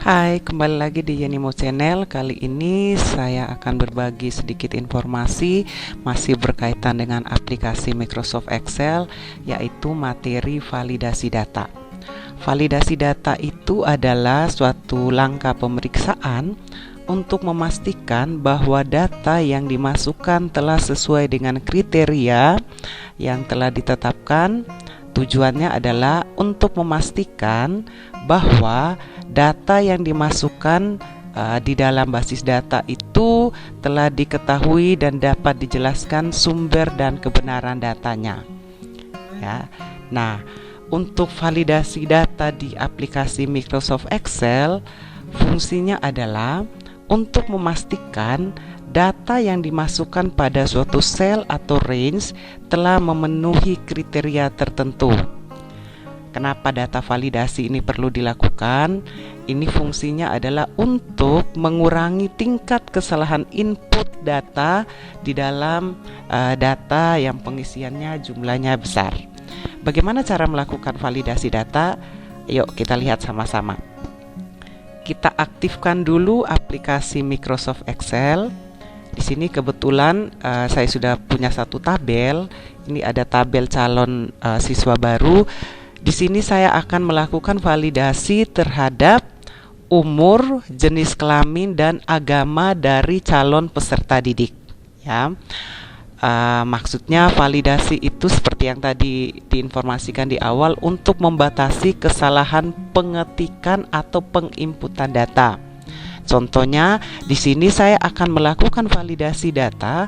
Hai, kembali lagi di Yenimo Channel. Kali ini saya akan berbagi sedikit informasi masih berkaitan dengan aplikasi Microsoft Excel, yaitu materi validasi data. Validasi data itu adalah suatu langkah pemeriksaan untuk memastikan bahwa data yang dimasukkan telah sesuai dengan kriteria yang telah ditetapkan. Tujuannya adalah untuk memastikan bahwa data yang dimasukkan di dalam basis data itu telah diketahui dan dapat dijelaskan sumber dan kebenaran datanya. Ya. Nah, untuk validasi data di aplikasi Microsoft Excel, fungsinya adalah untuk memastikan data yang dimasukkan pada suatu sel atau range telah memenuhi kriteria tertentu. Kenapa data validasi ini perlu dilakukan? Ini fungsinya adalah untuk mengurangi tingkat kesalahan input data di dalam data yang pengisiannya jumlahnya besar. Bagaimana cara melakukan validasi data? Yuk kita lihat sama-sama. Kita aktifkan dulu aplikasi Microsoft Excel. Di sini kebetulan saya sudah punya satu tabel. Ini ada tabel calon siswa baru. Di sini saya akan melakukan validasi terhadap umur, jenis kelamin, dan agama dari calon peserta didik. Ya, maksudnya validasi itu seperti yang tadi diinformasikan di awal untuk membatasi kesalahan pengetikan atau penginputan data. Contohnya, di sini saya akan melakukan validasi data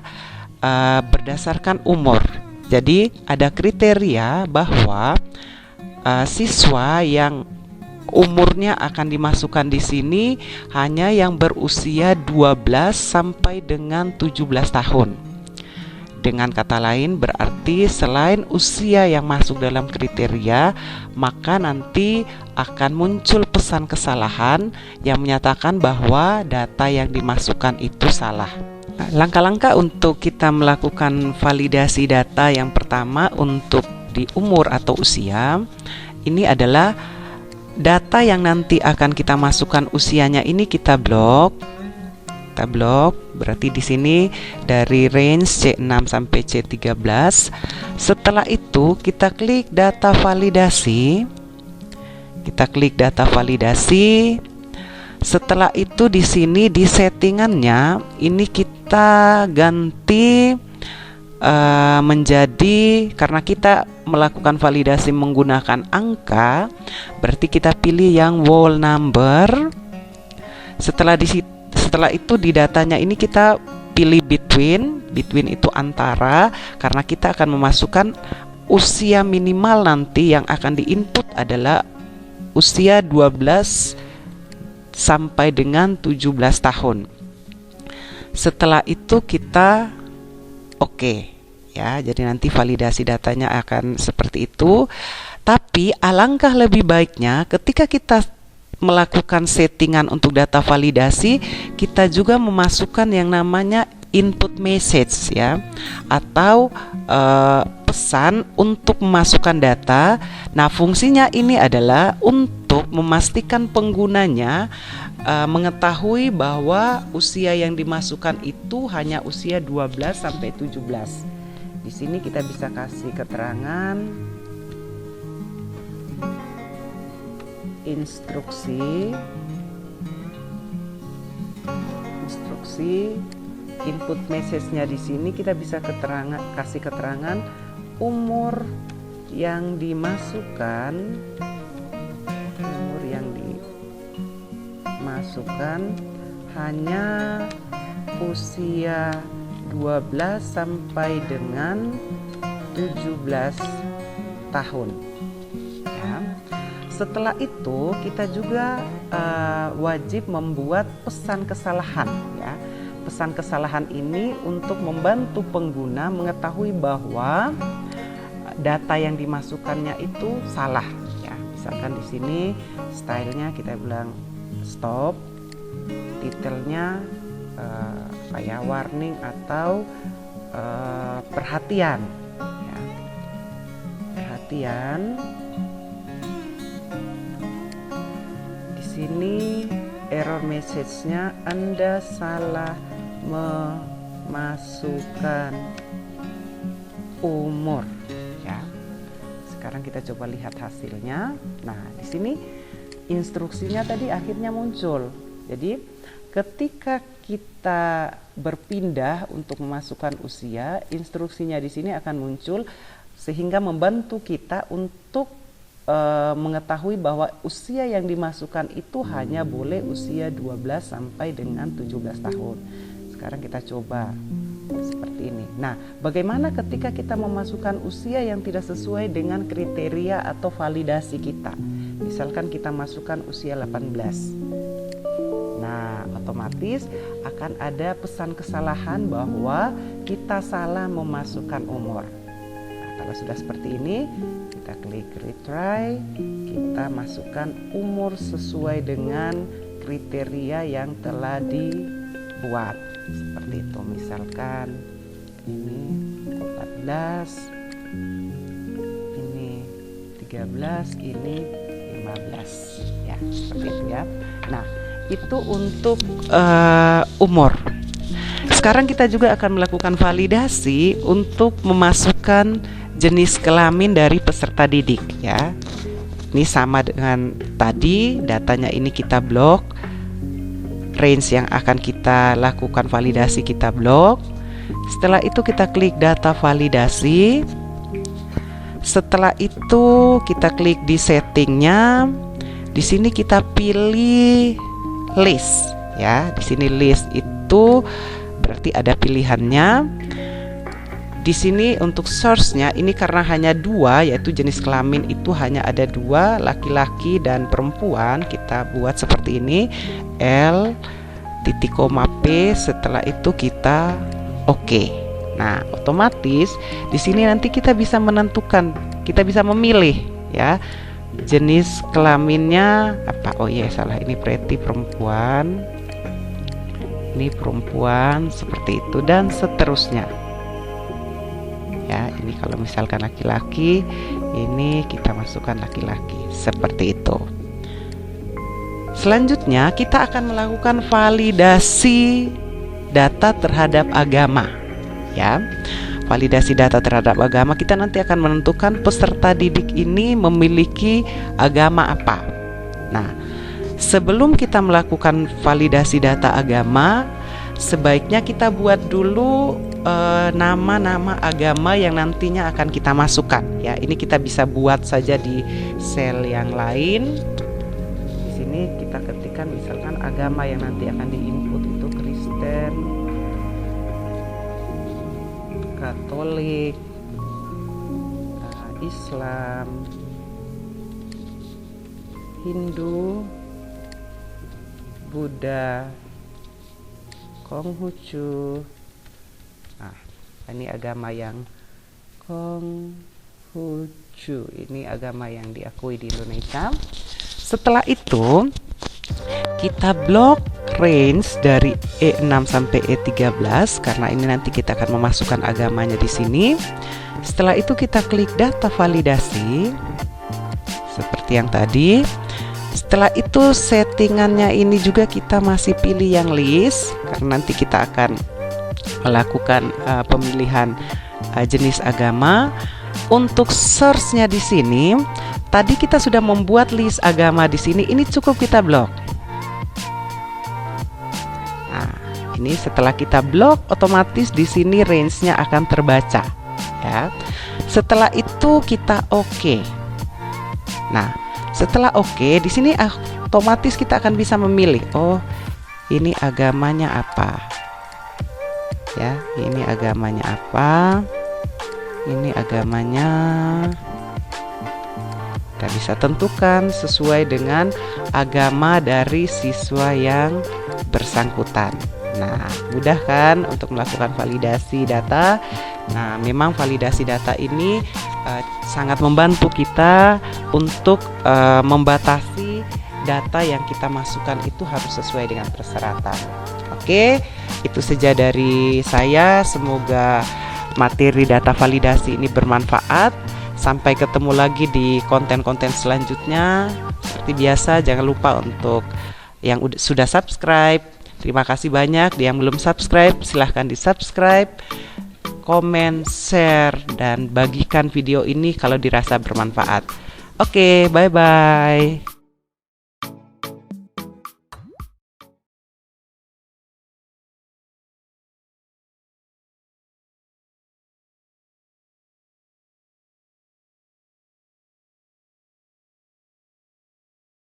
berdasarkan umur. Jadi ada kriteria bahwa siswa yang umurnya akan dimasukkan di sini hanya yang berusia 12 sampai dengan 17 tahun. Dengan kata lain berarti selain usia yang masuk dalam kriteria, maka nanti akan muncul pesan kesalahan yang menyatakan bahwa data yang dimasukkan itu salah. Langkah-langkah untuk kita melakukan validasi data yang pertama untuk di umur atau usia, ini adalah data yang nanti akan kita masukkan usianya ini kita blok. Kita blok, berarti di sini dari range C6 sampai C13. Setelah itu kita klik data validasi. Kita klik data validasi. Setelah itu di sini di settingannya ini kita ganti menjadi, karena kita melakukan validasi menggunakan angka, berarti kita pilih yang whole number. Setelah itu di datanya ini kita pilih between itu antara, karena kita akan memasukkan usia minimal nanti yang akan diinput adalah usia 12 sampai dengan 17 tahun. Setelah itu kita oke, ya, jadi nanti validasi datanya akan seperti itu. Tapi alangkah lebih baiknya ketika kita melakukan settingan untuk data validasi, kita juga memasukkan yang namanya input message, ya, atau pesan untuk memasukkan data. Nah, fungsinya ini adalah untuk memastikan penggunanya mengetahui bahwa usia yang dimasukkan itu hanya usia 12 sampai 17. Di sini kita bisa kasih keterangan instruksi input message-nya. Di sini kita bisa kasih keterangan umur yang dimasukkan hanya usia 12 sampai dengan 17 tahun, ya. Setelah itu kita juga wajib membuat pesan kesalahan, ya. Pesan kesalahan ini untuk membantu pengguna mengetahui bahwa data yang dimasukkannya itu salah, ya. Misalkan di sini stylenya kita bilang stop, detailnya warning atau perhatian, ya. Perhatian. Di sini error message-nya Anda salah memasukkan umur, ya. Sekarang kita coba lihat hasilnya. Nah, di sini instruksinya tadi akhirnya muncul. Jadi ketika kita berpindah untuk memasukkan usia, instruksinya di sini akan muncul sehingga membantu kita untuk mengetahui bahwa usia yang dimasukkan itu hanya boleh usia 12 sampai dengan 17 tahun. Sekarang kita coba seperti ini. Nah, bagaimana ketika kita memasukkan usia yang tidak sesuai dengan kriteria atau validasi kita? Misalkan kita masukkan usia 18. Nah, otomatis akan ada pesan kesalahan bahwa kita salah memasukkan umur. Nah, kalau sudah seperti ini, kita klik retry, kita masukkan umur sesuai dengan kriteria yang telah dibuat. Seperti itu, misalkan ini 14, ini 13, ini 15, ya, seperti itu ya. Nah, itu untuk umur. Sekarang kita juga akan melakukan validasi untuk memasukkan jenis kelamin dari peserta didik, ya. Ini sama dengan tadi, datanya ini kita blok, range yang akan kita lakukan validasi kita blok. Setelah itu kita klik data validasi. Setelah itu kita klik di settingnya. Di sini kita pilih list, ya. Di sini list itu berarti ada pilihannya. Di sini untuk source-nya ini karena hanya 2, yaitu jenis kelamin itu hanya ada 2, laki-laki dan perempuan. Kita buat seperti ini, L titik koma P. Setelah itu kita oke. Nah, otomatis di sini nanti kita bisa menentukan, kita bisa memilih, ya, jenis kelaminnya apa. Oh iya, salah, ini pretty perempuan, ini perempuan, seperti itu dan seterusnya. Ya, ini kalau misalkan laki-laki, ini kita masukkan laki-laki, seperti itu. Selanjutnya kita akan melakukan validasi data terhadap agama, ya. Validasi data terhadap agama, kita nanti akan menentukan peserta didik ini memiliki agama apa. Nah, sebelum kita melakukan validasi data agama, sebaiknya kita buat dulu nama-nama agama yang nantinya akan kita masukkan, ya. Ini kita bisa buat saja di sel yang lain. Di sini kita ketikkan misalkan agama yang nanti akan diinput itu Kristen, Katolik, Islam, Hindu, Buddha, Konghucu. Nah, ini agama yang Konghucu, ini agama yang diakui di Indonesia. Setelah itu kita blok range dari E6 sampai E13 karena ini nanti kita akan memasukkan agamanya di sini. Setelah itu kita klik data validasi seperti yang tadi. Setelah itu settingannya ini juga kita masih pilih yang list karena nanti kita akan melakukan pemilihan jenis agama. Untuk source-nya di sini, tadi kita sudah membuat list agama di sini. Ini cukup kita blok. Nah, ini setelah kita blok, otomatis di sini range-nya akan terbaca, ya. Setelah itu kita oke. Nah, setelah oke, di sini otomatis kita akan bisa memilih. Oh, ini agamanya apa? Ya, ini agamanya apa? Ini agamanya. Kita bisa tentukan sesuai dengan agama dari siswa yang bersangkutan. Nah, mudah kan untuk melakukan validasi data. Nah, memang validasi data ini sangat membantu kita untuk membatasi data yang kita masukkan itu harus sesuai dengan persyaratan. Oke, itu saja dari saya. Semoga materi data validasi ini bermanfaat. Sampai ketemu lagi di konten-konten selanjutnya. Seperti biasa, jangan lupa untuk Yang sudah subscribe, terima kasih banyak. Yang belum subscribe, silahkan di subscribe, komen, share, dan bagikan video ini kalau dirasa bermanfaat. Oke, bye-bye.